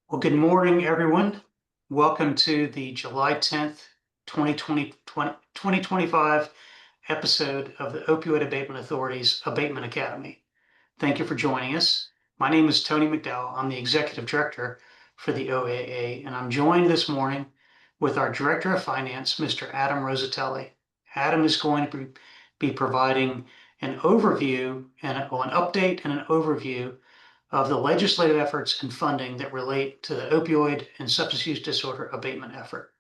Well, good morning, everyone. Welcome to the July 10th, 2025 episode of the Opioid Abatement Authority's Abatement Academy. Thank you for joining us. My name is Tony McDowell. I'm the Executive Director for the OAA, and I'm joined this morning with our Director of Finance, Mr. Adam Rosatelli. Adam is going to be providing an overview and an update and an overview of the legislative efforts and funding that relate to the opioid and substance use disorder abatement effort.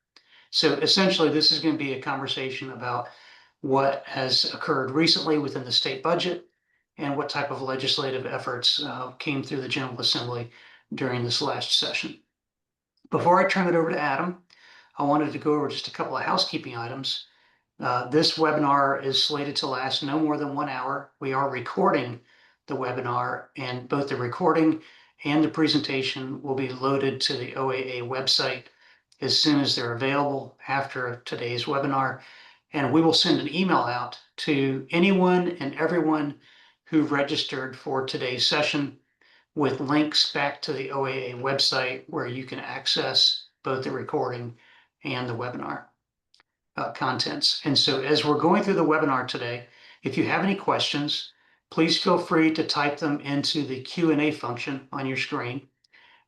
So essentially, this is going to be a conversation about what has occurred recently within the state budget and what type of legislative efforts came through the General Assembly during this last session. Before I turn it over to Adam, I wanted to go over just a couple of housekeeping items. This webinar is slated to last no more than 1 hour. We are recording the webinar, and both the recording and the presentation will be loaded to the OAA website as soon as they're available after today's webinar. And we will send an email out to anyone and everyone who registered for today's session with links back to the OAA website where you can access both the recording and the webinar contents. And so as we're going through the webinar today, if you have any questions, please feel free to type them into the Q&A function on your screen.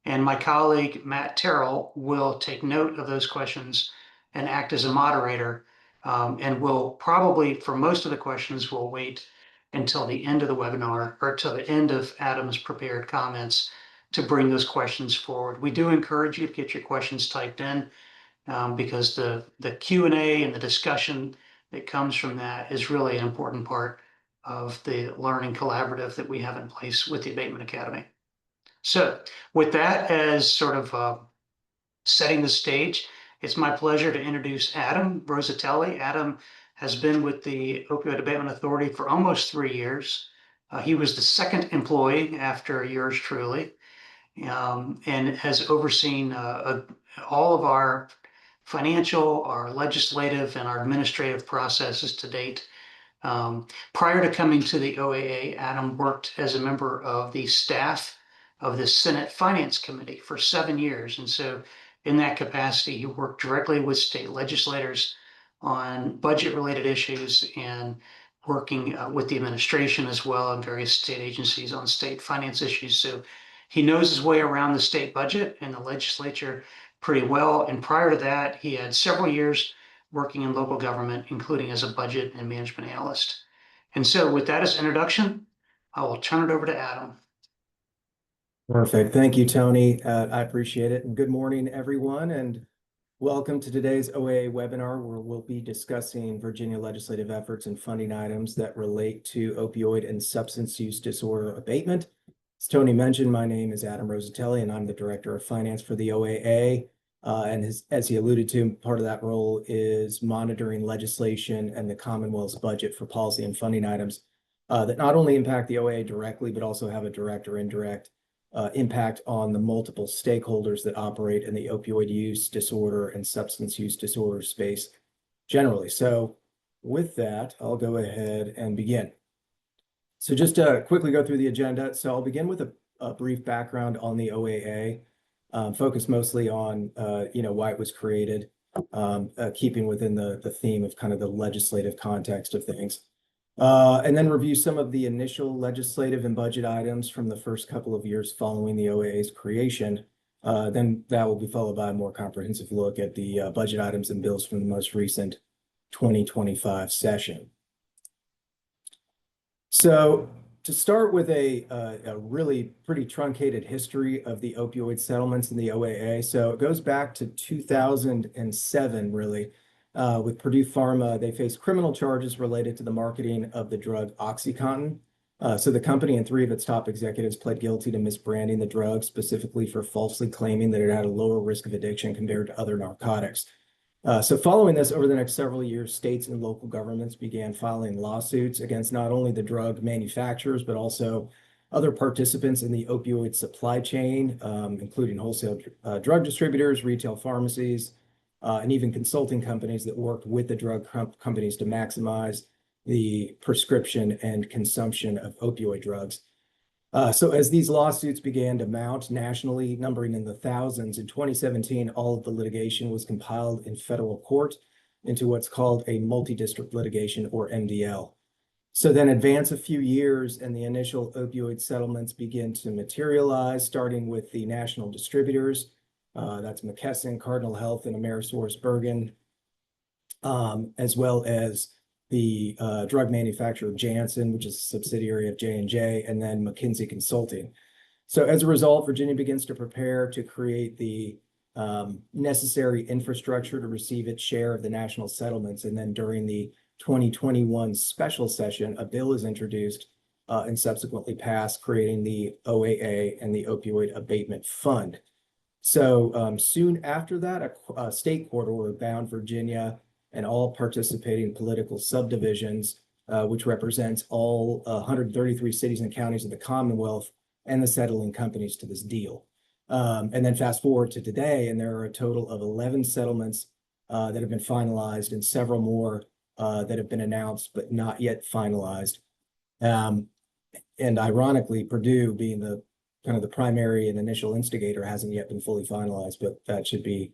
And my colleague, Matt Terrell, will take note of those questions and act as a moderator. And we'll probably, for most of the questions, we'll wait until the end of the webinar or till the end of Adam's prepared comments to bring those questions forward. We do encourage you to get your questions typed in because the Q&A and the discussion that comes from that is really an important part of the learning collaborative that we have in place with the Abatement Academy. So with that as sort of setting the stage, it's my pleasure to introduce Adam Rosatelli. Adam has been with the Opioid Abatement Authority for almost 3 years. He was the second employee after yours truly, and has overseen all of our financial, our legislative, and our administrative processes to date. Prior to coming to the OAA, Adam worked as a member of the staff of the Senate Finance Committee for 7 years. And so in that capacity, he worked directly with state legislators on budget-related issues and working with the administration as well and various state agencies on state finance issues. So he knows his way around the state budget and the legislature pretty well. And prior to that, he had several years working in local government, including as a budget and management analyst. And so with that as introduction, I will turn it over to Adam. Perfect. Thank you, Tony. I appreciate it. And good morning, everyone. And welcome to today's OAA webinar, where we'll be discussing Virginia legislative efforts and funding items that relate to opioid and substance use disorder abatement. As Tony mentioned, my name is Adam Rosatelli, and I'm the Director of Finance for the OAA. As he alluded to, part of that role is monitoring legislation and the Commonwealth's budget for policy and funding items that not only impact the OAA directly, but also have a direct or indirect impact on the multiple stakeholders that operate in the opioid use disorder and substance use disorder space generally. So with that, I'll go ahead and begin. So just to quickly go through the agenda. So I'll begin with a brief background on the OAA, focus mostly on why it was created, keeping within the theme of kind of the legislative context of things. And then review some of the initial legislative and budget items from the first couple of years following the OAA's creation. Then that will be followed by a more comprehensive look at the budget items and bills from the most recent 2025 session. So to start with a really pretty truncated history of the opioid settlements in the OAA. So it goes back to 2007, really. With Purdue Pharma, they faced criminal charges related to the marketing of the drug OxyContin. So the company and 3 of its top executives pled guilty to misbranding the drug, specifically for falsely claiming that it had a lower risk of addiction compared to other narcotics. So following this, over the next several years, states and local governments began filing lawsuits against not only the drug manufacturers, but also other participants in the opioid supply chain, including wholesale drug distributors, retail pharmacies, and even consulting companies that worked with the drug companies to maximize the prescription and consumption of opioid drugs. So as these lawsuits began to mount nationally, numbering in the thousands, in 2017, all of the litigation was compiled in federal court into what's called a multi-district litigation, or MDL. So then advance a few years and the initial opioid settlements begin to materialize, starting with the national distributors. That's McKesson, Cardinal Health, and AmerisourceBergen, as well as the drug manufacturer Janssen, which is a subsidiary of J&J, and then McKinsey Consulting. So as a result, Virginia begins to prepare to create the necessary infrastructure to receive its share of the national settlements. And then during the 2021 special session, a bill is introduced and subsequently passed, creating the OAA and the Opioid Abatement Fund. So soon after that, a state court order bound Virginia and all participating political subdivisions, which represents all 133 cities and counties of the Commonwealth and the settling companies to this deal. And then fast forward to today, and there are a total of 11 settlements that have been finalized and several more that have been announced but not yet finalized. And ironically, Purdue, being the kind of the primary and initial instigator, hasn't yet been fully finalized, but that should be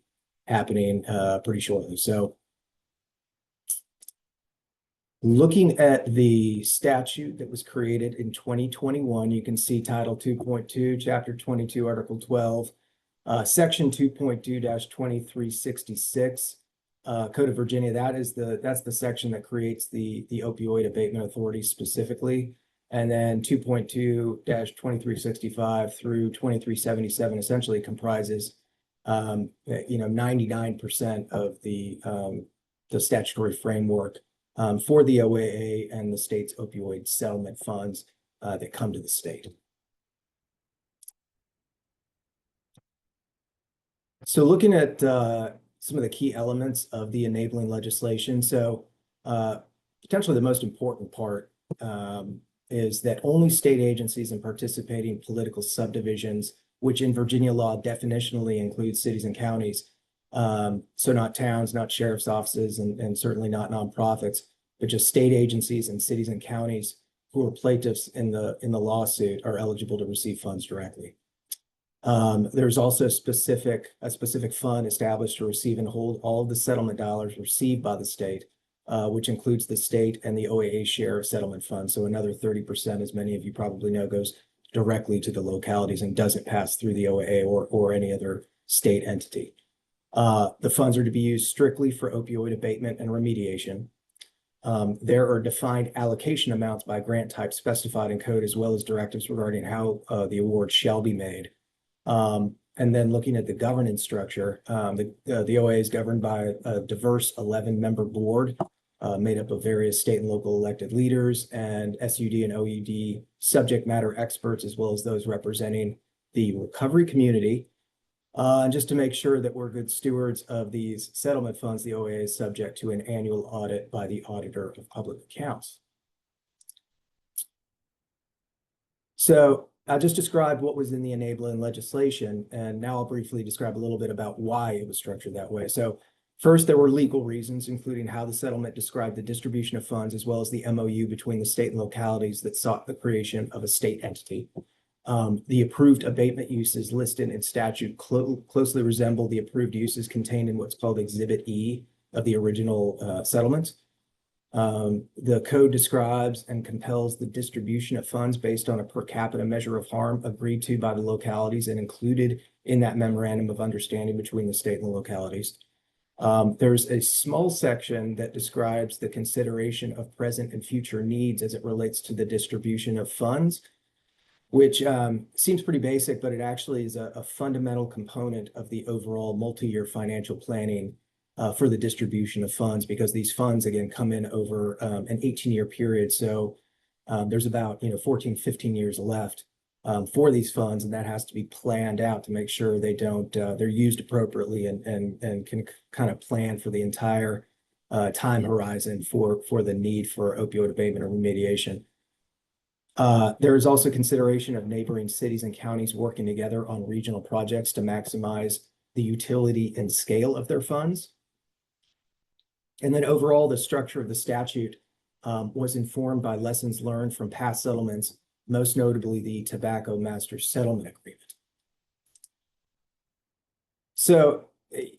happening pretty shortly. So looking at the statute that was created in 2021, you can see Title 2.2, Chapter 22, Article 12, Section 2.2-2366, Code of Virginia. That's the section that creates the Opioid Abatement Authority specifically. And then 2.2-2365 through 2377 essentially comprises 99% of the statutory framework for the OAA and the state's opioid settlement funds that come to the state. So looking at some of the key elements of the enabling legislation. So potentially the most important part is that only state agencies and participating political subdivisions, which in Virginia law definitionally includes cities and counties, so not towns, not sheriff's offices, and certainly not nonprofits, but just state agencies and cities and counties who are plaintiffs in the lawsuit are eligible to receive funds directly. There's also a specific fund established to receive and hold all of the settlement dollars received by the state, which includes the state and the OAA share of settlement funds. So another 30%, as many of you probably know, goes directly to the localities and doesn't pass through the OAA or any other state entity. The funds are to be used strictly for opioid abatement and remediation. There are defined allocation amounts by grant type specified in code, as well as directives regarding how the award shall be made. And then looking at the governance structure, the OAA is governed by a diverse 11-member board made up of various state and local elected leaders and SUD and OUD subject matter experts, as well as those representing the recovery community. And just to make sure that we're good stewards of these settlement funds, the OAA is subject to an annual audit by the Auditor of Public Accounts. So I just described what was in the enabling legislation, and now I'll briefly describe a little bit about why it was structured that way. So first, there were legal reasons, including how the settlement described the distribution of funds, as well as the MOU between the state and localities that sought the creation of a state entity. The approved abatement uses listed in statute closely resemble the approved uses contained in what's called Exhibit E of the original settlement. The code describes and compels the distribution of funds based on a per capita measure of harm agreed to by the localities and included in that memorandum of understanding between the state and the localities. There's a small section that describes the consideration of present and future needs as it relates to the distribution of funds, which seems pretty basic, but it actually is a fundamental component of the overall multi-year financial planning for the distribution of funds, because these funds, again, come in over an 18-year period. So there's about 14, 15 years left for these funds, and that has to be planned out to make sure they're used appropriately and can kind of plan for the entire time horizon for the need for opioid abatement or remediation. There is also consideration of neighboring cities and counties working together on regional projects to maximize the utility and scale of their funds. And then overall, the structure of the statute was informed by lessons learned from past settlements most notably the Tobacco Master Settlement Agreement. So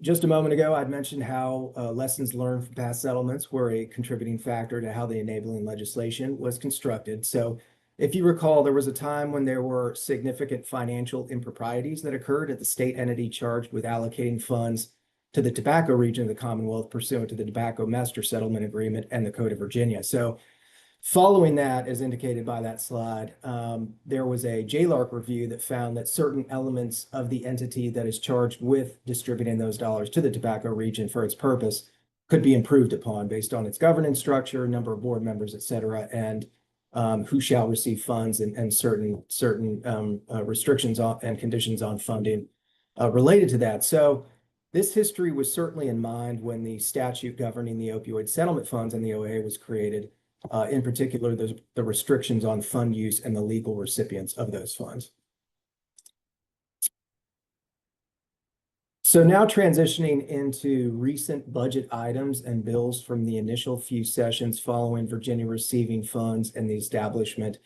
just a moment ago, I'd mentioned how lessons learned from past settlements were a contributing factor to how the enabling legislation was constructed. So if you recall, there was a time when there were significant financial improprieties that occurred at the state entity charged with allocating funds to the tobacco region of the Commonwealth pursuant to the Tobacco Master Settlement Agreement and the Code of Virginia. So following that, as indicated by that slide, there was a JLARC review that found that certain elements of the entity that is charged with distributing those dollars to the tobacco region for its purpose could be improved upon based on its governance structure, number of board members, et cetera, and who shall receive funds and certain restrictions on and conditions on funding related to that. So this history was certainly in mind when the statute governing the opioid settlement funds and the OA was created. In particular, the restrictions on fund use and the legal recipients of those funds. So now transitioning into recent budget items and bills from the initial few sessions following Virginia receiving funds and the establishment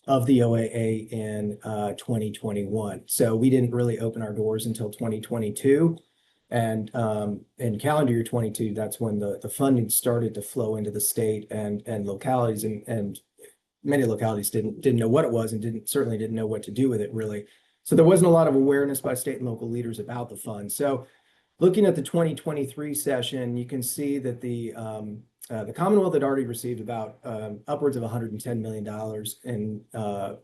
of the OAA in 2021. So we didn't really open our doors until 2022. And in calendar year 22, that's when the funding started to flow into the state and localities, and many localities didn't know what it was and certainly didn't know what to do with it, really. So there wasn't a lot of awareness by state and local leaders about the fund. So looking at the 2023 session, you can see that the Commonwealth had already received about upwards of $110 million in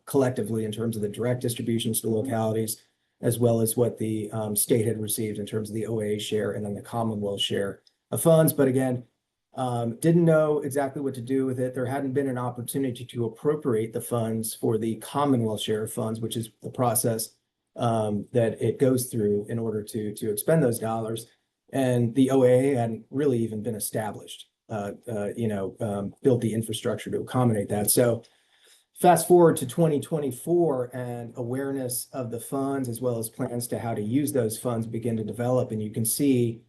collectively in terms of the direct distributions to localities, as well as what the state had received in terms of the OAA share and then the Commonwealth share of funds. But again, didn't know exactly what to do with it. There hadn't been an opportunity to appropriate the funds for the Commonwealth share of funds, which is the process that it goes through in order to expend those dollars. And the OAA hadn't really even been established, built the infrastructure to accommodate that. So fast forward to 2024 and awareness of the funds as well as plans to how to use those funds begin to develop. And you can see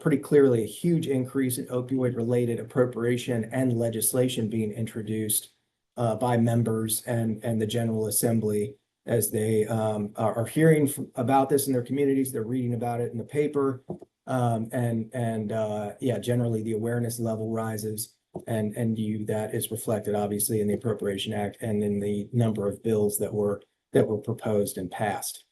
pretty clearly a huge increase in opioid-related appropriation and legislation being introduced by members and the General Assembly as they are hearing about this in their communities. They're reading about it in the paper. Generally the awareness level rises. And that is reflected obviously in the Appropriation Act and in the number of bills that were proposed and passed.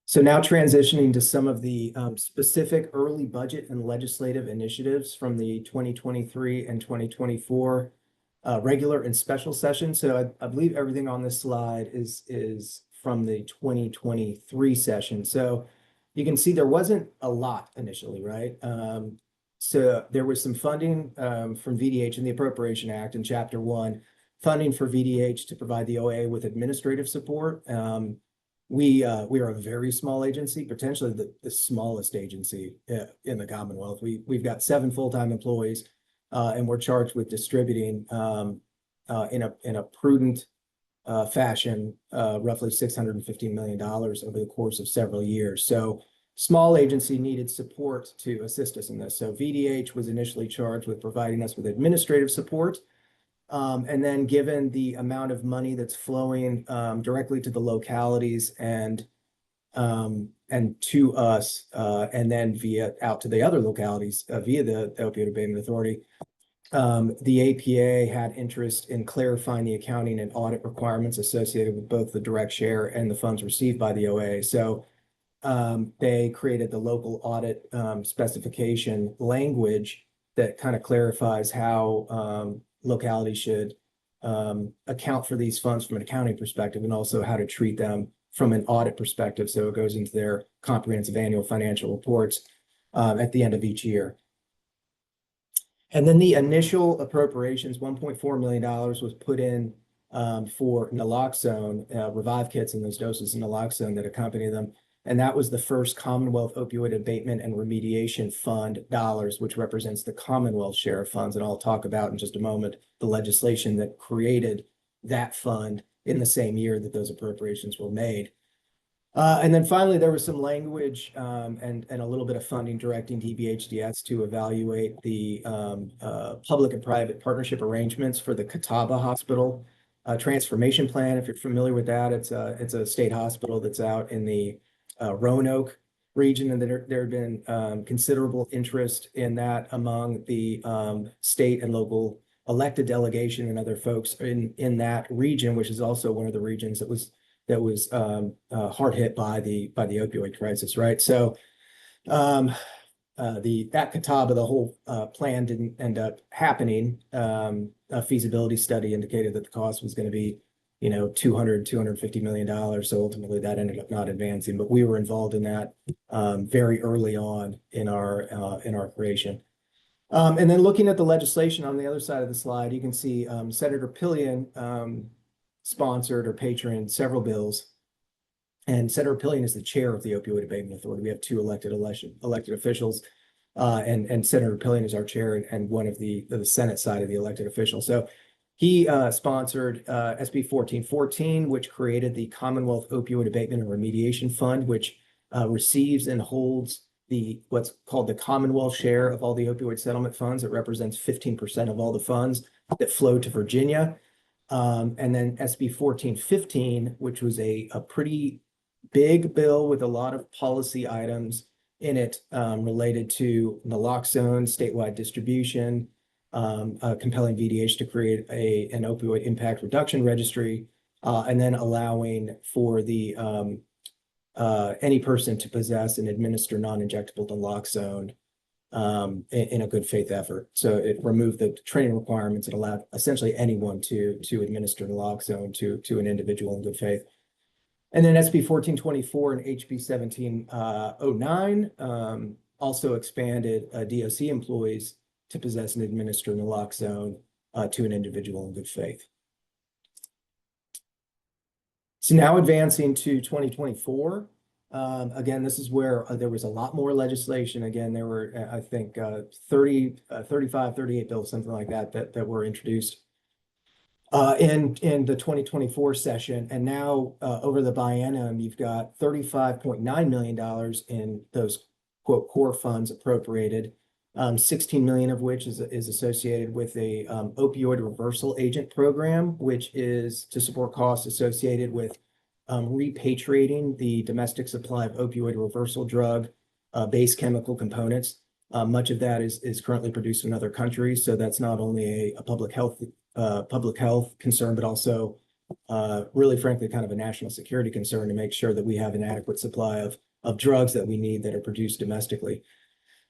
So now transitioning to some of the specific early budget and legislative initiatives from the 2023 and 2024 regular and special sessions. So I believe everything on this slide is from the 2023 session. So you can see there wasn't a lot initially, right? So there was some funding from VDH in the Appropriation Act in Chapter 1, funding for VDH to provide the OA with administrative support. We are a very small agency, potentially the smallest agency in the Commonwealth. We've got 7 full-time employees, and we're charged with distributing in a prudent fashion, roughly $615 million over the course of several years. So small agency needed support to assist us in this. So VDH was initially charged with providing us with administrative support. And then given the amount of money that's flowing directly to the localities and to us, and then out to the other localities via the Opioid Abatement Authority, the APA had interest in clarifying the accounting and audit requirements associated with both the direct share and the funds received by the OA. So they created the local audit specification language that kind of clarifies how localities should account for these funds from an accounting perspective and also how to treat them from an audit perspective. So it goes into their comprehensive annual financial reports at the end of each year. And then the initial appropriations, $1.4 million was put in for naloxone, Revive kits and those doses of naloxone that accompany them. And that was the first Commonwealth Opioid Abatement and Remediation Fund dollars, which represents the Commonwealth share of funds. And I'll talk about in just a moment the legislation that created that fund in the same year that those appropriations were made. And then finally, there was some language and a little bit of funding directing DBHDS to evaluate the public and private partnership arrangements for the Catawba Hospital transformation plan. If you're familiar with that, it's a state hospital that's out in the Roanoke region, and there had been considerable interest in that among the state and local elected delegation and other folks in that region, which is also one of the regions that was hard hit by the opioid crisis, right? So at Catawba, the whole plan didn't end up happening. A feasibility study indicated that the cost was going to be, $250 million. So ultimately that ended up not advancing, but we were involved in that very early on in our creation. And then looking at the legislation on the other side of the slide, you can see Senator Pillion sponsored or patroned several bills. And Senator Pillion is the chair of the Opioid Abatement Authority. We have two elected officials, and Senator Pillion is our chair and one of the Senate side of the elected officials. So he sponsored SB 1414, which created the Commonwealth Opioid Abatement and Remediation Fund, which receives and holds what's called the Commonwealth share of all the opioid settlement funds. It represents 15% of all the funds that flow to Virginia. And then SB 1415, which was a pretty big bill with a lot of policy items in it related to naloxone, statewide distribution, compelling VDH to create an opioid impact reduction registry, and then allowing for any person to possess and administer non-injectable naloxone in a good faith effort. So it removed the training requirements and allowed essentially anyone to administer naloxone to an individual in good faith. And then SB 1424 and HB 1709 also expanded DOC employees to possess and administer naloxone to an individual in good faith. So now advancing to 2024. Again, this is where there was a lot more legislation. Again, there were, I think, 35, 38 bills, something like that were introduced in the 2024 session. And now over the biennium, you've got $35.9 million in those quote core funds appropriated, 16 million of which is associated with a opioid reversal agent program, which is to support costs associated with repatriating the domestic supply of opioid reversal drug base chemical components. Much of that is currently produced in other countries, so that's not only a public health concern, but also really frankly kind of a national security concern to make sure that we have an adequate supply of drugs that we need that are produced domestically.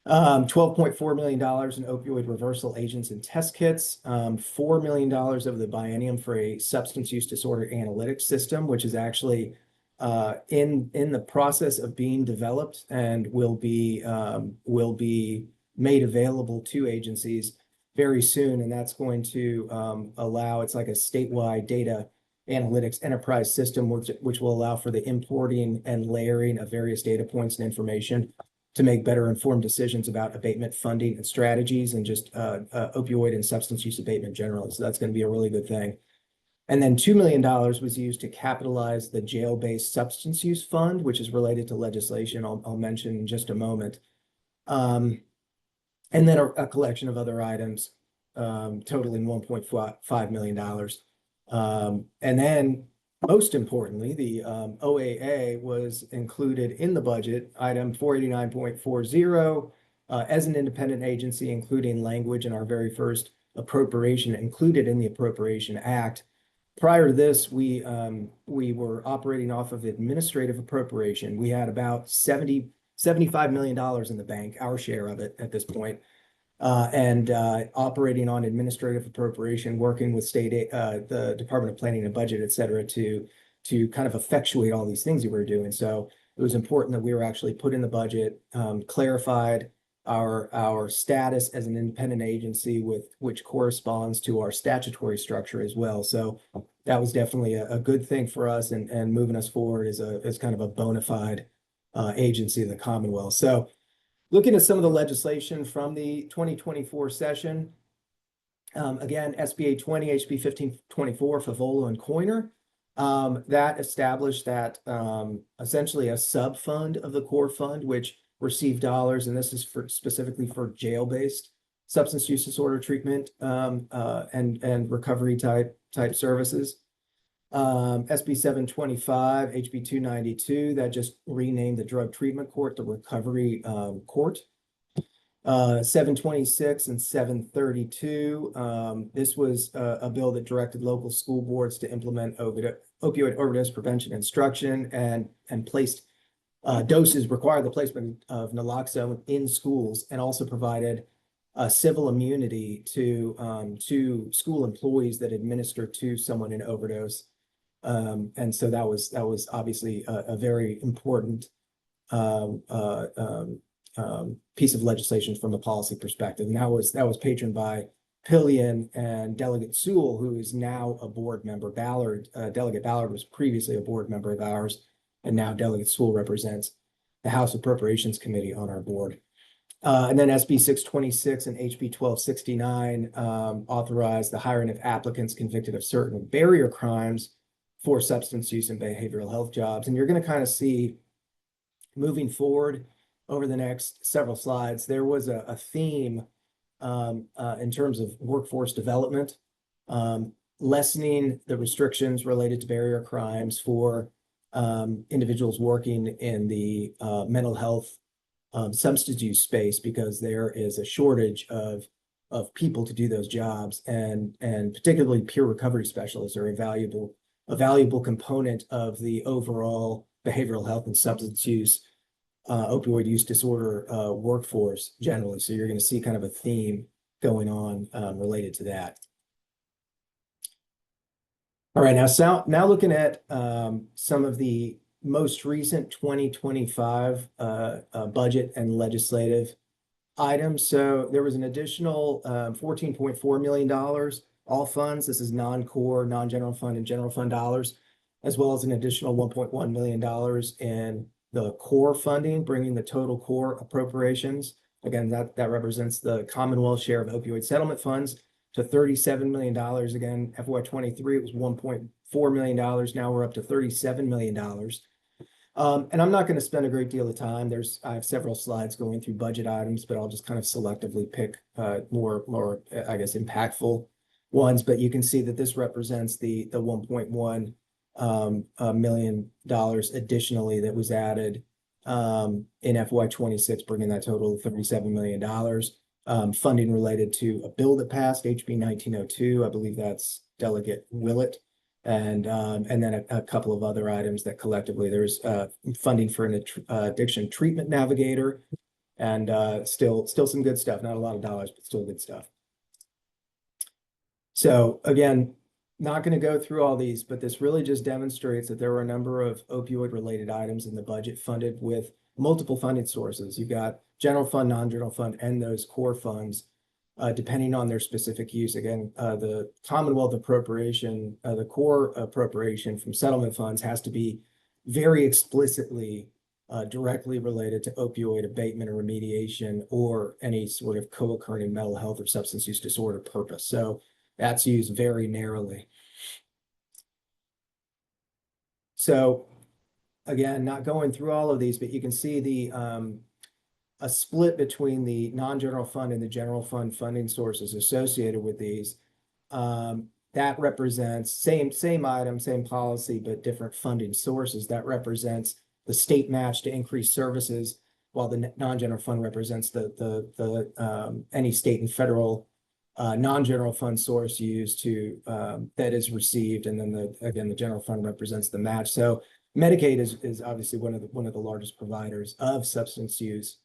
$12.4 million in opioid reversal agents and test kits, $4 million over the biennium for a substance use disorder analytics system, which is actually in the process of being developed and will be made available to agencies very soon. And that's going to allow, it's like a statewide data analytics enterprise system, which will allow for the importing and layering of various data points and information to make better informed decisions about abatement funding and strategies and just opioid and substance use abatement generally. So that's going to be a really good thing. And then $2 million was used to capitalize the jail-based substance use fund, which is related to legislation I'll mention in just a moment. And then a collection of other items totaling $1.5 million. And then most importantly, the OAA was included in the budget, item 489.40, as an independent agency, including language in our very first appropriation included in the Appropriation Act. Prior to this, we were operating off of administrative appropriation. We had about $75 million in the bank, our share of it at this point. And operating on administrative appropriation, working with the Department of Planning and Budget, et cetera, to kind of effectuate all these things that we were doing. So it was important that we were actually put in the budget, clarified our status as an independent agency which corresponds to our statutory structure as well. So that was definitely a good thing for us and moving us forward as kind of a bona fide agency of the Commonwealth. So looking at some of the legislation from the 2024 session, again, SB 820, HB 1524, Favola and Coiner, That established that essentially a sub-fund of the core fund, which received dollars, and this is for specifically for jail-based substance use disorder treatment and recovery type services. SB 725, HB 292, that just renamed the drug treatment court the recovery court. 726 and 732. This was a bill that directed local school boards to implement opioid overdose prevention instruction and placed required the placement of naloxone in schools, and also provided civil immunity to school employees that administer to someone in overdose. And so that was obviously a very important um, uh, um, piece of legislation from a policy perspective. And that was patroned by Pillion and Delegate Sewell, who is now a board member. Delegate Ballard was previously a board member of ours, and now Delegate Sewell represents the House Appropriations Committee on our board. And then SB 626 and HB 1269 authorized the hiring of applicants convicted of certain barrier crimes for substance use and behavioral health jobs. And you're going to kind of see moving forward over the next several slides, there was a theme in terms of workforce development, lessening the restrictions related to barrier crimes for individuals working in the mental health substance use space, because there is a shortage of people to do those jobs, and particularly peer recovery specialists are a valuable component of the overall behavioral health and substance use opioid use disorder workforce generally. So you're going to see kind of a theme going on related to that. All right, now looking at some of the most recent 2025 budget and legislative items. So there was an additional $14.4 million, all funds. This is non-core, non-general fund, and general fund dollars, as well as an additional $1.1 million in the core funding, bringing the total core appropriations. Again, that represents the Commonwealth share of opioid settlement funds to $37 million. Again, FY23, it was $1.4 million. Now we're up to $37 million. And I'm not going to spend a great deal of time. I have several slides going through budget items, but I'll just kind of selectively pick more, I guess, impactful ones. But you can see that this represents the $1.1 million additionally that was added in FY26, bringing that total to $37 million. Funding related to a bill that passed, HB 1902. I believe that's Delegate Willett. And then a couple of other items that collectively there's funding for an addiction treatment navigator, and still some good stuff. Not a lot of dollars, but still good stuff. So again, not going to go through all these, but this really just demonstrates that there were a number of opioid related items in the budget funded with multiple funding sources. You've got general fund, non-general fund, and those core funds, depending on their specific use. Again, the Commonwealth appropriation, the core appropriation from settlement funds has to be very explicitly directly related to opioid abatement or remediation, or any sort of co-occurring mental health or substance use disorder purpose. So that's used very narrowly. So again, not going through all of these, but you can see a split between the non-general fund and the general fund funding sources associated with these. That represents same item, same policy, but different funding sources. That represents the state match to increase services, while the non-general fund represents any state and federal non-general fund source used to that is received, and then the general fund represents the match. So Medicaid is obviously one of the largest providers of substance use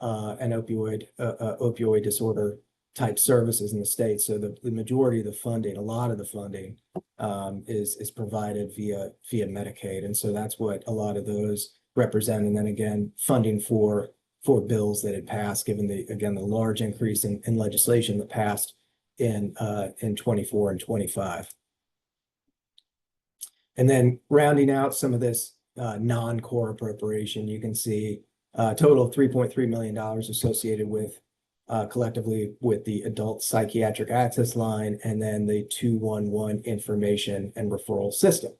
and opioid disorder type services in the state. So the majority of the funding, a lot of the funding, is provided via Medicaid, and so that's what a lot of those represent. And then again, funding for bills that had passed, given the large increase in legislation that passed in 24 and 25. And then rounding out some of this non-core appropriation, you can see a total of $3.3 million associated with collectively with the adult psychiatric access line, and then the 211 information and referral system.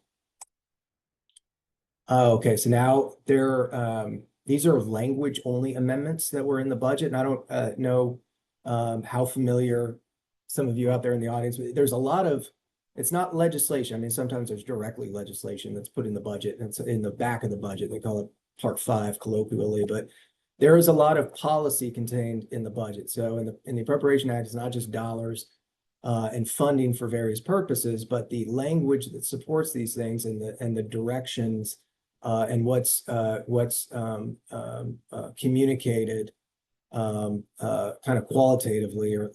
Okay, so now these are language only amendments that were in the budget, and I don't know how familiar some of you out there in the audience. There's a lot of, it's not legislation. I mean, sometimes there's directly legislation that's put in the budget, and it's in the back of the budget. They call it Part 5 colloquially, but there is a lot of policy contained in the budget. So in the Appropriation Act, it's not just dollars and funding for various purposes, but the language that supports these things and the directions and what's communicated kind of qualitatively or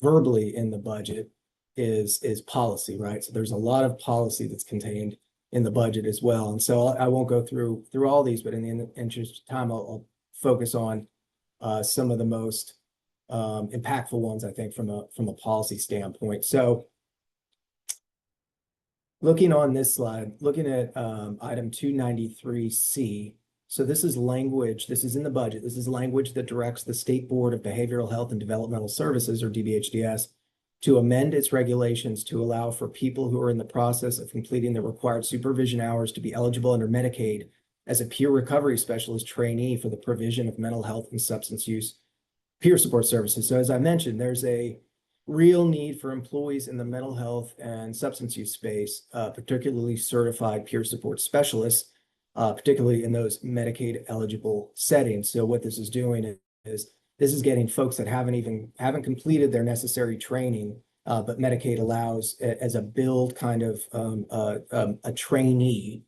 verbally in the budget is policy, right? So there's a lot of policy that's contained in the budget as well. And so I won't go through all these, but in the interest of time, I'll focus on some of the most impactful ones, I think, from a policy standpoint. So looking on this slide, looking at item 293C. So this is language, this is in the budget. This is language that directs the State Board of Behavioral Health and Developmental Services, or DBHDS, to amend its regulations to allow for people who are in the process of completing the required supervision hours to be eligible under Medicaid as a peer recovery specialist trainee for the provision of mental health and substance use peer support services. So as I mentioned, there's a real need for employees in the mental health and substance use space, particularly certified peer support specialists, particularly in those Medicaid eligible settings. So what this is doing is this is getting folks that haven't completed their necessary training, but Medicaid allows as a build kind of a trainee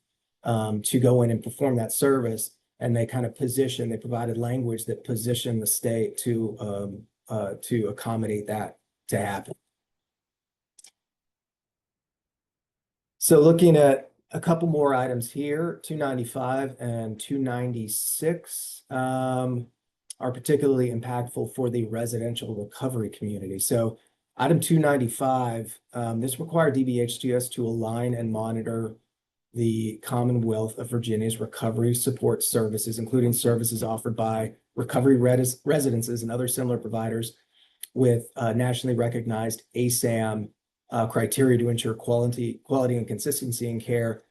to go in and perform that service. And they kind of they provided language that positioned the state to accommodate that to happen. So looking at a couple more items here, 295 and 296 are particularly impactful for the residential recovery community. So item 295, this required DBHTS to align and monitor the Commonwealth of Virginia's recovery support services, including services offered by recovery residences and other similar providers with nationally recognized ASAM criteria to ensure quality and consistency in care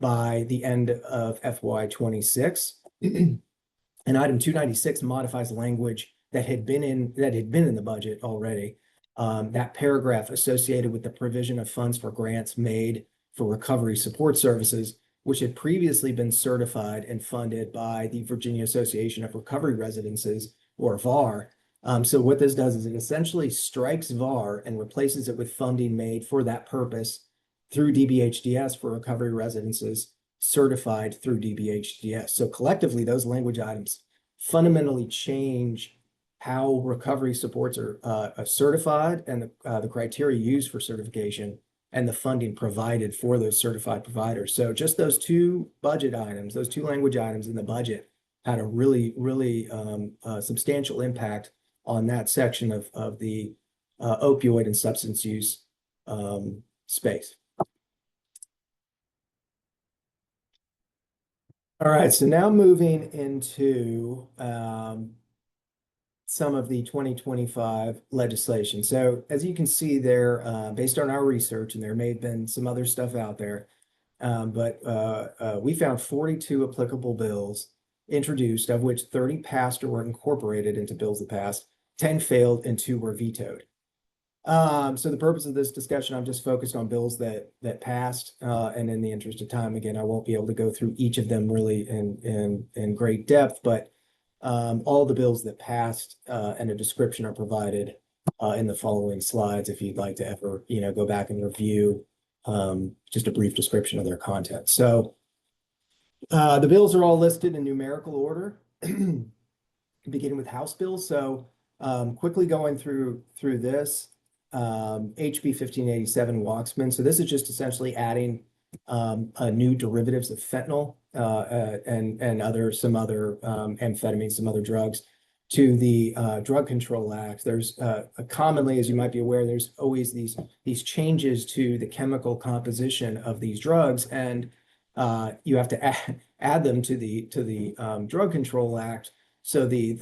by the end of FY26. And item 296 modifies language that had been in the budget already. That paragraph associated with the provision of funds for grants made for recovery support services, which had previously been certified and funded by the Virginia Association of Recovery Residences, or VAR. So what this does is it essentially strikes VAR and replaces it with funding made for that purpose through DBHDS for recovery residences certified through DBHDS. So collectively, those language items fundamentally change how recovery supports are certified and the criteria used for certification and the funding provided for those certified providers. So just those two budget items, those two language items in the budget had a really, really substantial impact on that section of the opioid and substance use space. All right, so now moving into some of the 2025 legislation. So as you can see there, based on our research, and there may have been some other stuff out there, but we found 42 applicable bills introduced, of which 30 passed or were incorporated into bills that passed, 10 failed, and 2 were vetoed. So the purpose of this discussion, I'm just focused on bills that passed, and in the interest of time, again, I won't be able to go through each of them really in great depth, but all the bills that passed and a description are provided in the following slides if you'd like to ever go back and review just a brief description of their content. So the bills are all listed in numerical order, beginning with House bills. So quickly going through this, HB 1587 Waxman. So this is just essentially adding new derivatives of fentanyl and some other amphetamines, some other drugs to the Drug Control Act. There's commonly, as you might be aware, there's always these changes to the chemical composition of these drugs, and you have to add them to the Drug Control Act. So the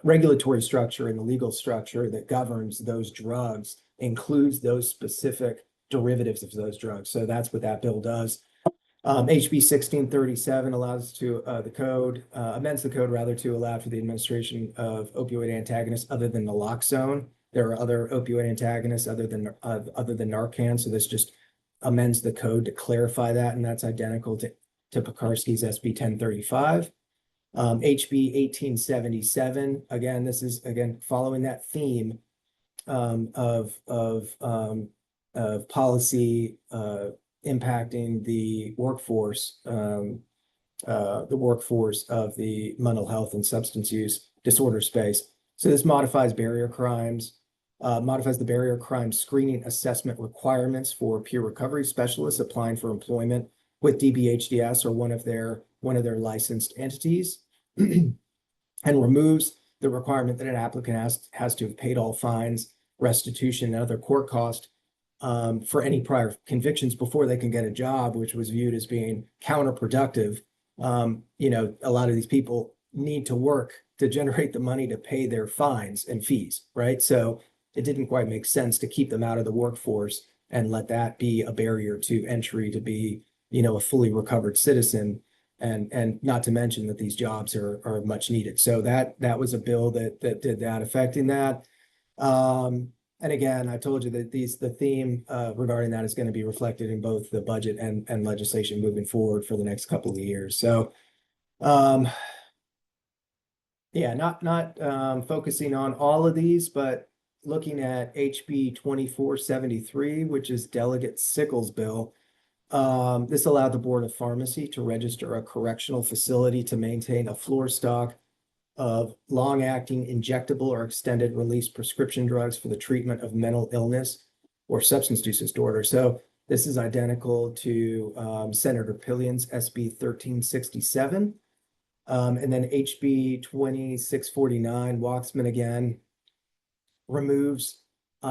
regulatory structure and the legal structure that governs those drugs includes those specific derivatives of those drugs. So that's what that bill does. HB 1637 allows to amends the code rather to allow for the administration of opioid antagonists other than naloxone. There are other opioid antagonists other than Narcan. So this just amends the code to clarify that, and that's identical to Pekarsky's SB 1035. HB 1877. Again, this is following that theme of policy impacting the workforce of the mental health and substance use disorder space. So this modifies the barrier crime screening assessment requirements for peer recovery specialists applying for employment with DBHDS or one of their licensed entities, and removes the requirement that an applicant has to have paid all fines, restitution, and other court costs for any prior convictions before they can get a job, which was viewed as being counterproductive. A lot of these people need to work to generate the money to pay their fines and fees, right? So it didn't quite make sense to keep them out of the workforce and let that be a barrier to entry to be, a fully recovered citizen. And not to mention that these jobs are much needed. So that was a bill that did that, affecting that. And again, I told you that the theme regarding that is going to be reflected in both the budget and legislation moving forward for the next couple of years. So, yeah, not focusing on all of these, but looking at HB 2473, which is Delegate Sickles' bill. This allowed the Board of Pharmacy to register a correctional facility to maintain a floor stock of long-acting injectable or extended release prescription drugs for the treatment of mental illness or substance use disorder. So this is identical to Senator Pillion's SB 1367. And then HB 2649, Waxman again, removes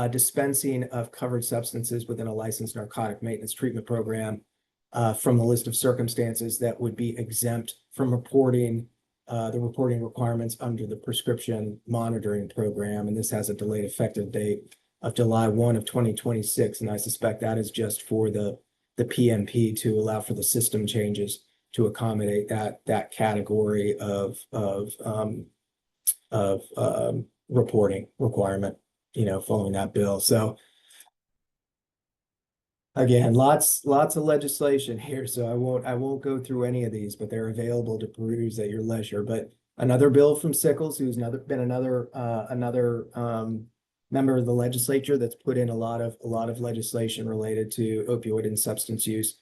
dispensing of covered substances within a licensed narcotic maintenance treatment program from the list of circumstances that would be exempt from the reporting requirements under the prescription monitoring program. And this has a delayed effective date of July 1 of 2026. And I suspect that is just for the PMP to allow for the system changes to accommodate that category of reporting requirement, following that bill. So again, lots of legislation here, so I won't go through any of these, but they're available to peruse at your leisure. But another bill from Sickles, who's been another member of the legislature that's put in a lot of legislation related to opioid and substance use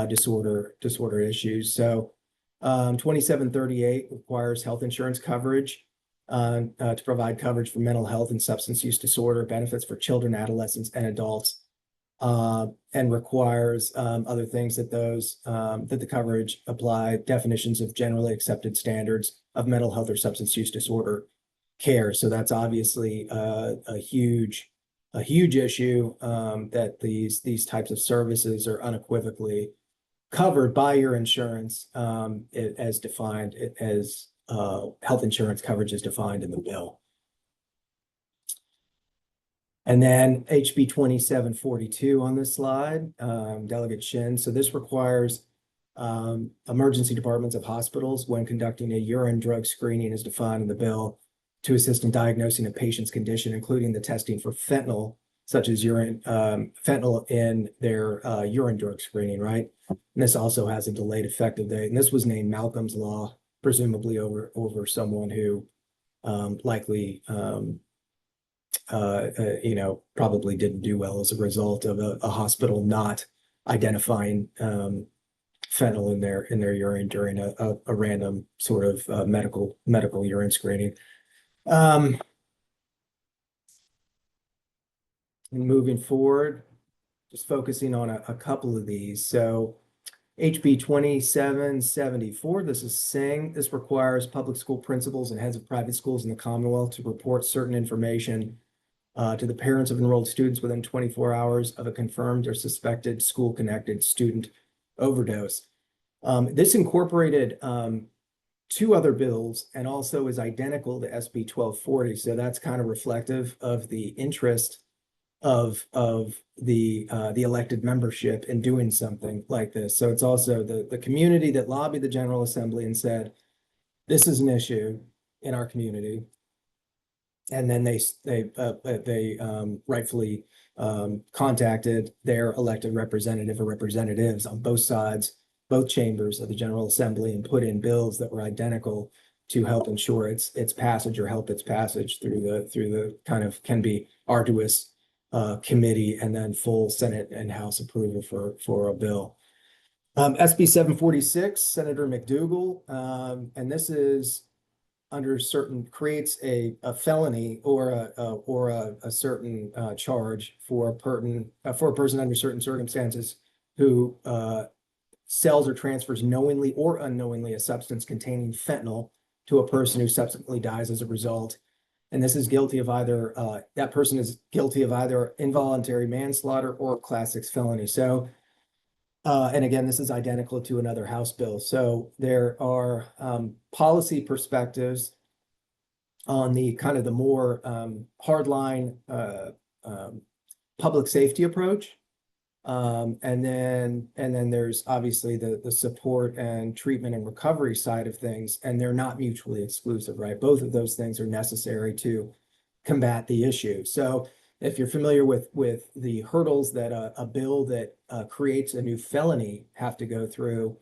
disorder issues. So 2738 requires health insurance coverage to provide coverage for mental health and substance use disorder benefits for children, adolescents, and adults, and requires other things that the coverage apply definitions of generally accepted standards of mental health or substance use disorder care. So that's obviously a huge issue, that these types of services are unequivocally covered by your insurance, as defined as health insurance coverage is defined in the bill. And then HB 2742 on this slide, Delegate Shin. So this requires emergency departments of hospitals, when conducting a urine drug screening as defined in the bill, to assist in diagnosing a patient's condition, including the testing for fentanyl, such as fentanyl in their urine drug screening, right? And this also has a delayed effective date. And this was named Malcolm's Law, presumably over someone who likely probably didn't do well as a result of a hospital not identifying fentanyl in their urine during a random sort of medical urine screening. Moving forward, just focusing on a couple of these. So HB 2774, this is saying this requires public school principals and heads of private schools in the Commonwealth to report certain information to the parents of enrolled students within 24 hours of a confirmed or suspected school-connected student overdose. This incorporated two other bills and also is identical to SB 1240. So that's kind of reflective of the interest of the elected membership in doing something like this. So it's also the community that lobbied the General Assembly and said, this is an issue in our community. And then they rightfully contacted their elected representative or representatives on both sides, both chambers of the General Assembly, and put in bills that were identical to help ensure its passage or help its passage through the kind of can be arduous committee and then full Senate and House approval for a bill. SB 746, Senator McDougal, and this is under certain creates a felony or a certain charge for a person under certain circumstances who sells or transfers knowingly or unknowingly a substance containing fentanyl to a person who subsequently dies as a result. And this is guilty of either that person is guilty of either involuntary manslaughter or Class 6 felony. So and again, this is identical to another House bill. So there are policy perspectives on the kind of the more hardline public safety approach. And then there's obviously the support and treatment and recovery side of things, and they're not mutually exclusive, right? Both of those things are necessary to combat the issue. So if you're familiar with the hurdles that a bill that creates a new felony have to go through,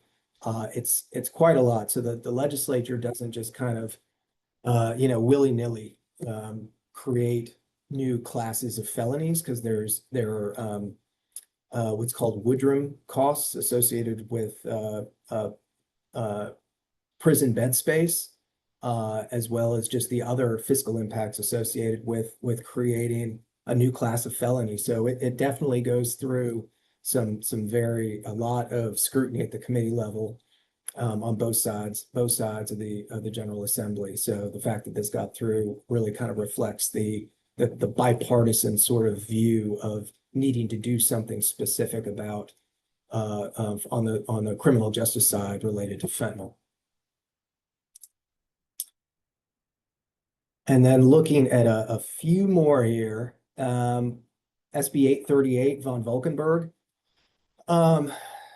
it's quite a lot. So the legislature doesn't just kind of willy-nilly create new classes of felonies because there are what's called Woodrum costs associated with prison bed space, as well as just the other fiscal impacts associated with creating a new class of felony. So it definitely goes through a lot of scrutiny at the committee level on both sides of the General Assembly. So the fact that this got through really kind of reflects the bipartisan sort of view of needing to do something specific about on the criminal justice side related to fentanyl. And then looking at a few more here, SB 838 von Valkenburg.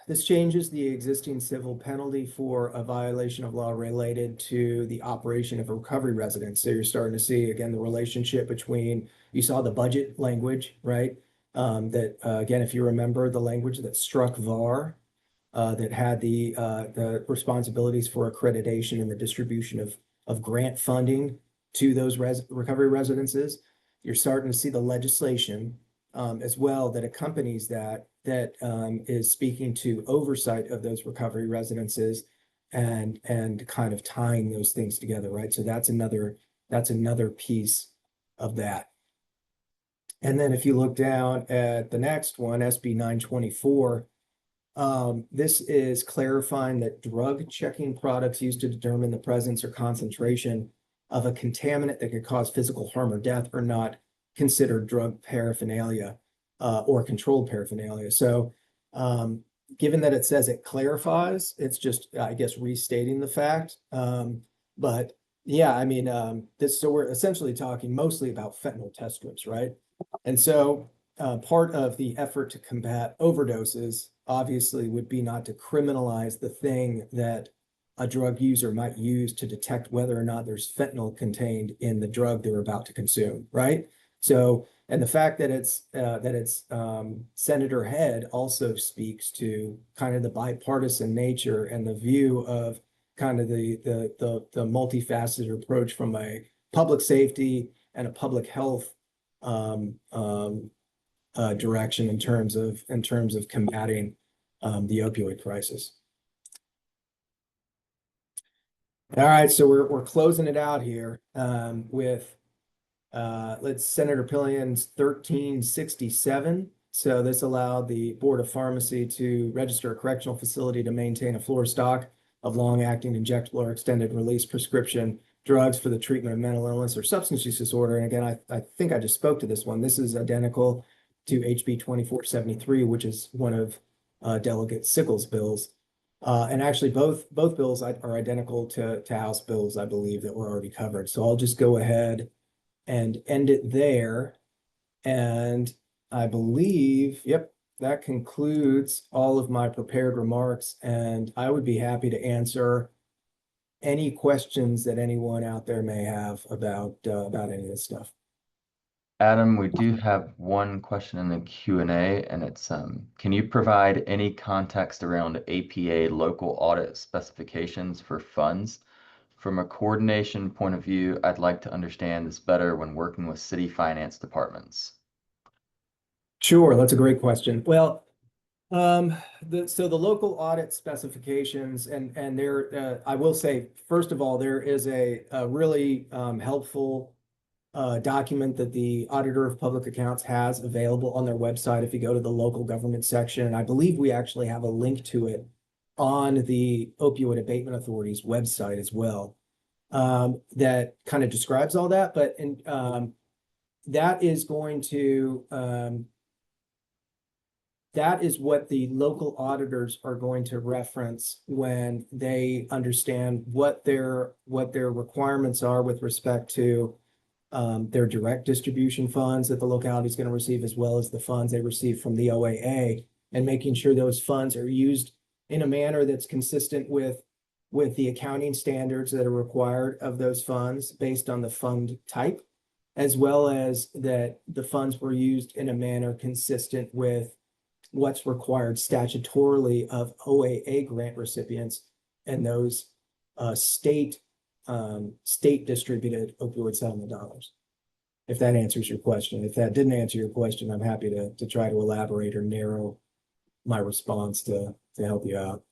This changes the existing civil penalty for a violation of law related to the operation of a recovery residence. So you're starting to see, again, the relationship between, you saw the budget language, right? Again, if you remember the language that struck VAR, that had the responsibilities for accreditation and the distribution of grant funding to those recovery residences, you're starting to see the legislation as well that accompanies that is speaking to oversight of those recovery residences and kind of tying those things together, right? So that's another piece of that. And then if you look down at the next one, SB 924, this is clarifying that drug checking products used to determine the presence or concentration of a contaminant that could cause physical harm or death are not considered drug paraphernalia or controlled paraphernalia. So given that it says it clarifies, it's just, I guess, restating the fact. But yeah, I mean, so we're essentially talking mostly about fentanyl test strips, right? And so part of the effort to combat overdoses obviously would be not to criminalize the thing that a drug user might use to detect whether or not there's fentanyl contained in the drug they're about to consume, right? So, and the fact that it's Senator Head also speaks to kind of the bipartisan nature and the view of kind of the multifaceted approach from a public safety and a public health direction in terms of combating the opioid crisis. All right, so we're closing it out here with Senator Pillion's 1367. So this allowed the Board of Pharmacy to register a correctional facility to maintain a floor stock of long-acting injectable or extended release prescription drugs for the treatment of mental illness or substance use disorder. And again, I think I just spoke to this one. This is identical to HB 2473, which is one of Delegate Sickles' bills. And actually, both bills are identical to House bills, I believe, that were already covered. So I'll just go ahead and end it there. And I believe, yep, that concludes all of my prepared remarks, and I would be happy to answer any questions that anyone out there may have about any of this stuff. Adam, we do have one question in the Q&A, and it's, can you provide any context around APA local audit specifications for funds? From a coordination point of view, I'd like to understand this better when working with city finance departments. Sure, that's a great question. Well, so the local audit specifications and there, I will say, first of all, there is a really helpful document that the Auditor of Public Accounts has available on their website if you go to the local government section. And I believe we actually have a link to it on the Opioid Abatement Authority's website as well, that kind of describes all that. But that is going to that is what the local auditors are going to reference when they understand what their requirements are with respect to their direct distribution funds that the locality is going to receive, as well as the funds they receive from the OAA, and making sure those funds are used in a manner that's consistent with the accounting standards that are required of those funds based on the fund type, as well as that the funds were used in a manner consistent with what's required statutorily of OAA grant recipients and those state distributed opioid settlement dollars. If that answers your question. If that didn't answer your question, I'm happy to try to elaborate or narrow my response to help you out.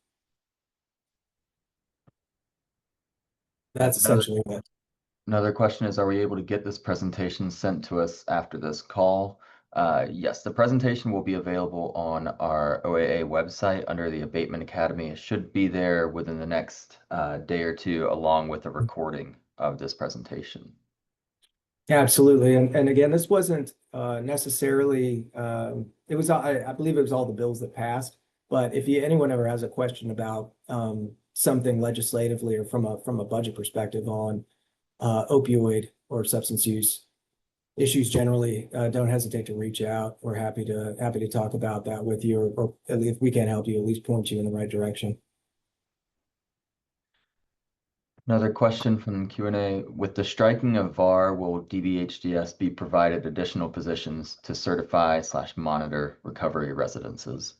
That's essentially it. Another question is, are we able to get this presentation sent to us after this call? Yes, the presentation will be available on our OAA website under the Abatement Academy. It should be there within the next day or two, along with a recording of this presentation. Absolutely. And again, this wasn't necessarily, it was, I believe it was all the bills that passed. But if anyone ever has a question about something legislatively or from a budget perspective on opioid or substance use issues generally, don't hesitate to reach out. We're happy to talk about that with you, or if we can't help you, at least point you in the right direction. Another question from Q&A. With the striking of VAR, will DBHDS be provided additional positions to certify/monitor recovery residences?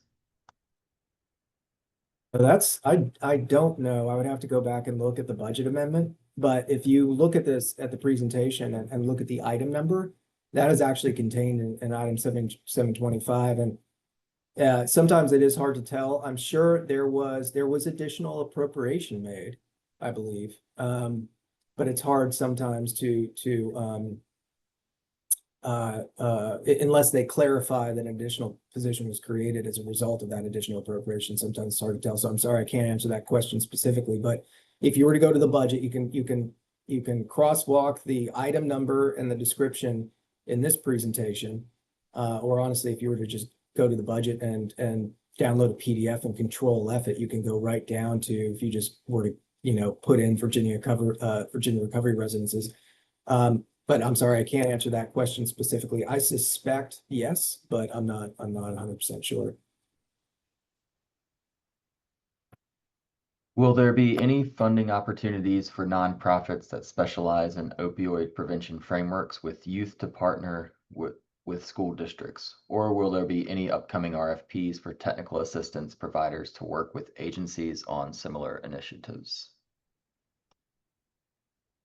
That's, I don't know. I would have to go back and look at the budget amendment. But if you look at this at the presentation and look at the item number, that is actually contained in item 725. And sometimes it is hard to tell. I'm sure there was additional appropriation made, I believe. But it's hard sometimes to unless they clarify that an additional position was created as a result of that additional appropriation. Sometimes it's hard to tell. So I'm sorry, I can't answer that question specifically. But if you were to go to the budget, you can crosswalk the item number and the description in this presentation. Or honestly, if you were to just go to the budget and download a PDF and Control F it, you can go right down to, if you just were to put in Virginia recovery residences. But I'm sorry, I can't answer that question specifically. I suspect yes, but I'm not 100% sure. Will there be any funding opportunities for nonprofits that specialize in opioid prevention frameworks with youth to partner with school districts? Or will there be any upcoming RFPs for technical assistance providers to work with agencies on similar initiatives?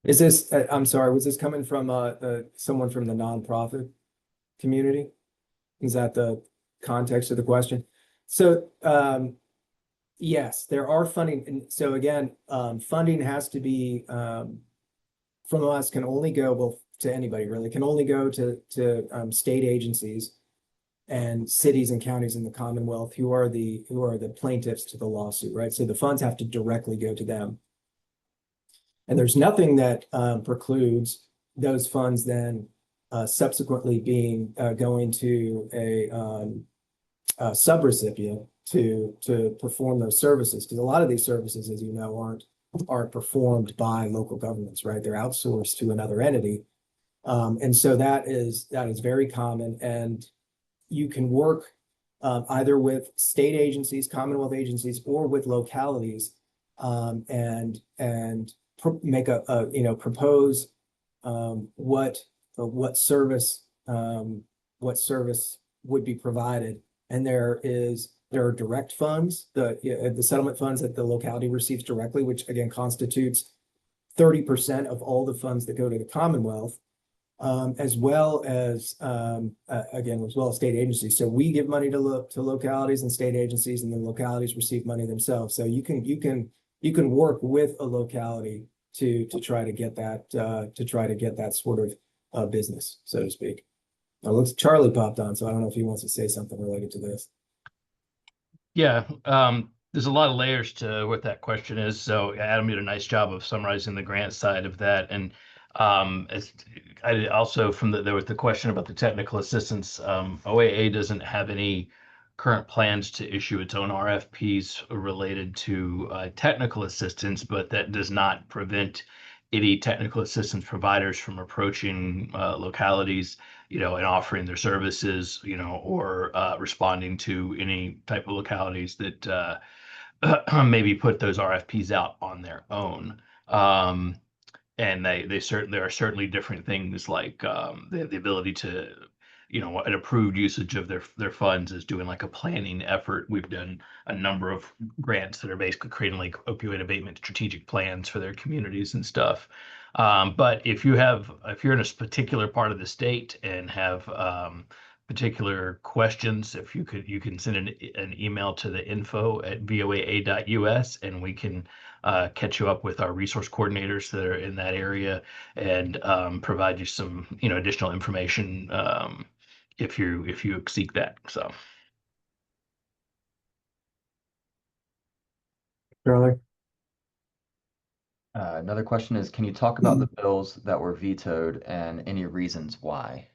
Is this, I'm sorry, was this coming from someone from the nonprofit community? Is that the context of the question? So yes, there are funding. And so again, funding has to be from us, can only go, well, to anybody really, can only go to state agencies and cities and counties in the Commonwealth who are the plaintiffs to the lawsuit, right? So the funds have to directly go to them. And there's nothing that precludes those funds then subsequently going to a subrecipient to perform those services, because a lot of these services, as you know, aren't performed by local governments, right? They're outsourced to another entity, and so that is very common. And you can work either with state agencies, Commonwealth agencies, or with localities, and make propose what service would be provided. And there are direct funds, the settlement funds that the locality receives directly, which again constitutes 30% of all the funds that go to the Commonwealth, as well as state agencies. So we give money to localities and state agencies, and the localities receive money themselves. So you can work with a locality to try to get that sort of business, so to speak. Now, looks Charlie popped on, so I don't know if he wants to say something related to this. Yeah, there's a lot of layers to what that question is. So Adam did a nice job of summarizing the grant side of that. And as I also there was the question about the technical assistance. OAA doesn't have any current plans to issue its own RFPs related to technical assistance, but that does not prevent any technical assistance providers from approaching localities, and offering their services, or responding to any type of localities that maybe put those RFPs out on their own. And there are certainly different things like they have the ability to, an approved usage of their funds is doing like a planning effort. We've done a number of grants that are basically creating like opioid abatement strategic plans for their communities and stuff. But if you're in a particular part of the state and have particular questions, you can send an email to the info@voaa.us, and we can catch you up with our resource coordinators that are in that area and provide you some additional information if you seek that. So Charlie? Another question is, can you talk about the bills that were vetoed and any reasons why?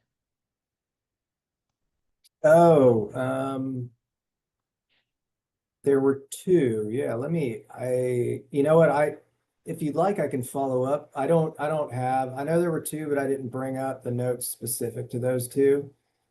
Oh, there were two. Yeah, you know what, if you'd like, I can follow up. I know there were two, but I didn't bring up the notes specific to those two.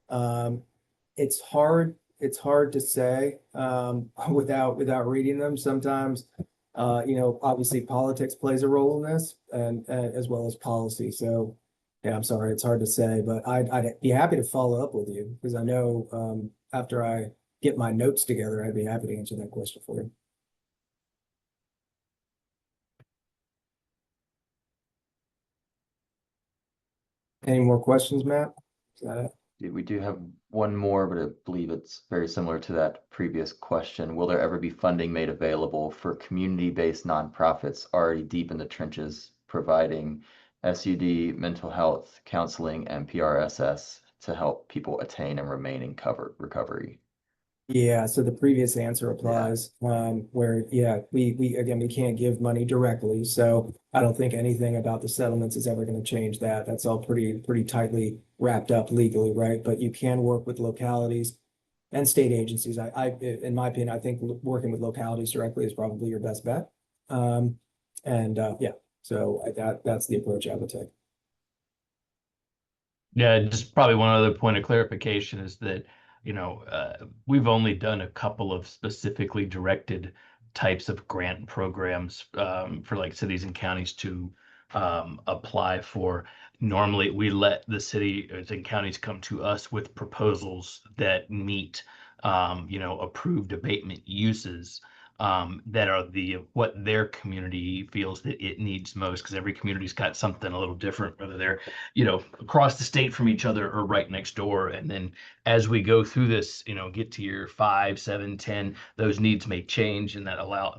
It's hard to say, without reading them. Sometimes, obviously politics plays a role in this, and as well as policy. So yeah, I'm sorry, it's hard to say, but I'd be happy to follow up with you, because I know, after I get my notes together, I'd be happy to answer that question for you. Any more questions, Matt? Is that it? We do have one more, but I believe it's very similar to that previous question. Will there ever be funding made available for community-based nonprofits already deep in the trenches, providing SUD, mental health, counseling, and PRSS to help people attain and remain in recovery? Yeah, so the previous answer applies, where, yeah, we can't give money directly, so I don't think anything about the settlements is ever going to change that. That's all pretty tightly wrapped up legally, right? But you can work with localities and state agencies. In my opinion, I think working with localities directly is probably your best bet. Yeah, so that's the approach I would take. yeah, just probably one other point of clarification is that, we've only done a couple of specifically directed types of grant programs for like cities and counties to apply for. Normally, we let the cities and counties come to us with proposals that meet, approved abatement uses that are what their community feels that it needs most, because every community's got something a little different, whether they're across the state from each other or right next door. And then as we go through this, get to year 5, 7, 10, those needs may change, and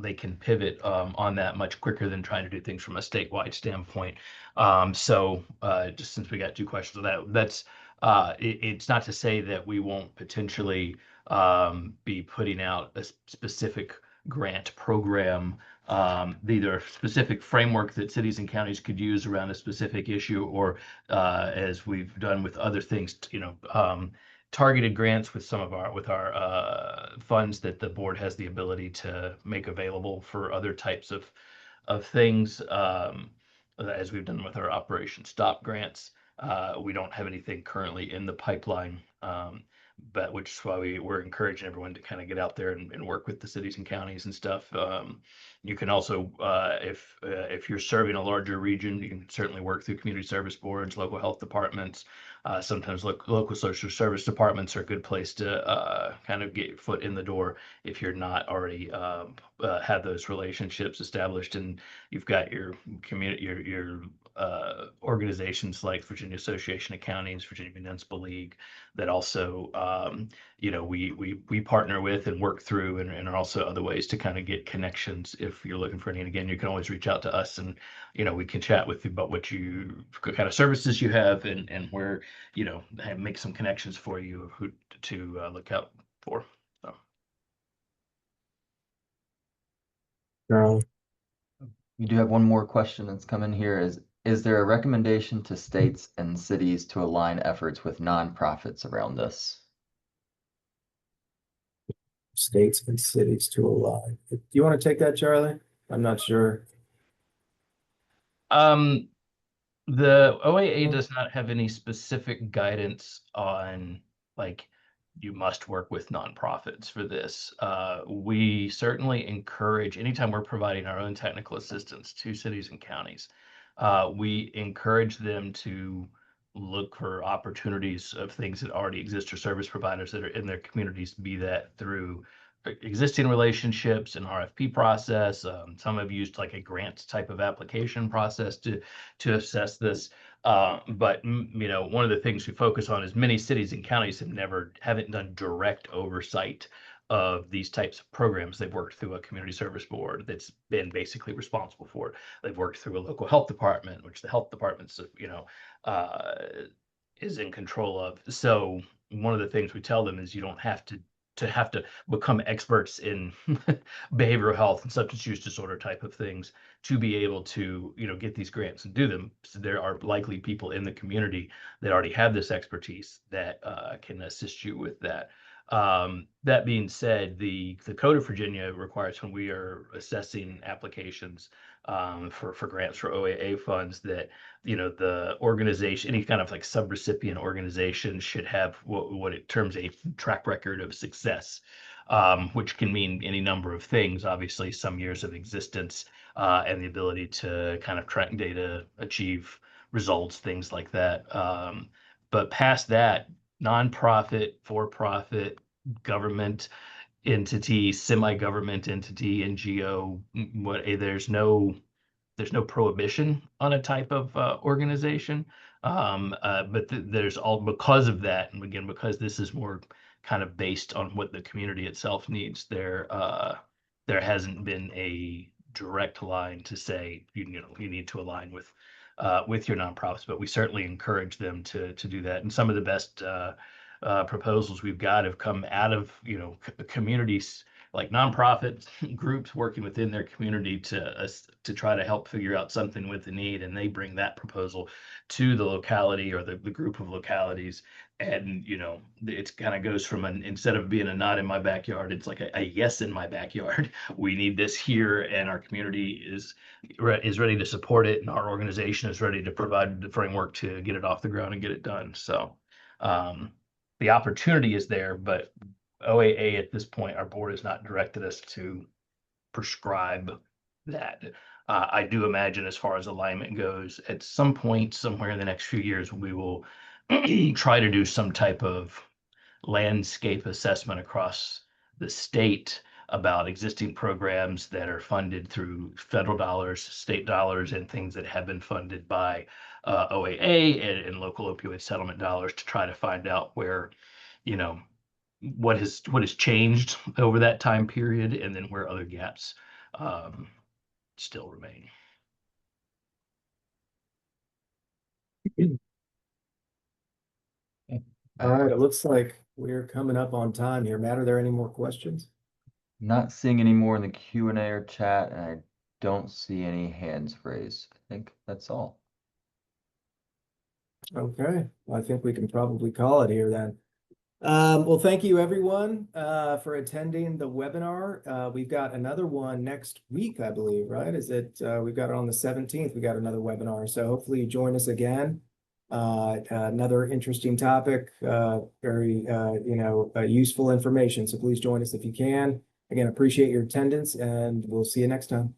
they can pivot on that much quicker than trying to do things from a statewide standpoint. So just since we got two questions of that's it's not to say that we won't potentially be putting out a specific grant program, either a specific framework that cities and counties could use around a specific issue, or as we've done with other things, targeted grants with our funds that the board has the ability to make available for other types of things, as we've done with our Operation Stop grants. We don't have anything currently in the pipeline, but which is why we're encouraging everyone to kind of get out there and work with the cities and counties and stuff. You can also, if you're serving a larger region, you can certainly work through community service boards, local health departments. Sometimes local social service departments are a good place to kind of get your foot in the door if you're not already have those relationships established, and you've got your community, your organizations like Virginia Association of Counties, Virginia Municipal League, that also we partner with and work through, and are also other ways to kind of get connections if you're looking for any. And again, you can always reach out to us, and we can chat with you about what kind of services you have, and where make some connections for you who to look out for. So. Charlie? We do have one more question that's come in here. Is there a recommendation to states and cities to align efforts with nonprofits around this? States and cities to align. Do you want to take that, Charlie? I'm not sure. The OAA does not have any specific guidance on, like, you must work with nonprofits for this. We certainly encourage, anytime we're providing our own technical assistance to cities and counties, we encourage them to look for opportunities of things that already exist, or service providers that are in their communities, be that through existing relationships and RFP process. Some have used like a grant type of application process to assess this. But one of the things we focus on is many cities and counties haven't done direct oversight of these types of programs. They've worked through a community service board that's been basically responsible for it. They've worked through a local health department, which the health department's is in control of. So one of the things we tell them is you don't have to become experts in behavioral health and substance use disorder type of things to be able to get these grants and do them. So there are likely people in the community that already have this expertise that can assist you with that. That being said, the Code of Virginia requires, when we are assessing applications for grants for OAA funds, that the organization, any kind of like subrecipient organization, should have what it terms a track record of success, which can mean any number of things. Obviously, some years of existence, and the ability to kind of track data, achieve results, things like that. But past that, nonprofit, for-profit, government entity, semi-government entity, NGO, there's no prohibition on a type of organization. But there's all, because of that, and again, because this is more kind of based on what the community itself needs, there hasn't been a direct line to say you need to align with your nonprofits, but we certainly encourage them to do that. And some of the best proposals we've got have come out of communities, like nonprofit groups working within their community to try to help figure out something with the need, and they bring that proposal to the locality or the group of localities. And it kind of goes from instead of being a not in my backyard, it's like a yes in my backyard. We need this here, and our community is ready to support it, and our organization is ready to provide the framework to get it off the ground and get it done. So the opportunity is there, but OAA at this point, our board has not directed us to prescribe that. I do imagine, as far as alignment goes, at some point, somewhere in the next few years, we will try to do some type of landscape assessment across the state about existing programs that are funded through federal dollars, state dollars, and things that have been funded by OAA and local opioid settlement dollars, to try to find out where, what has changed over that time period, and then where other gaps still remain. All right, it looks like we're coming up on time here. Matt, are there any more questions? Not seeing any more in the Q&A or chat, and I don't see any hands raised. I think that's all. Okay, I think we can probably call it here then. Well, thank you everyone for attending the webinar. We've got another one next week, I believe, right? We've got it on the 17th. We got another webinar, so hopefully you join us again. Another interesting topic, very, useful information. So please join us if you can. Again, appreciate your attendance and we'll see you next time.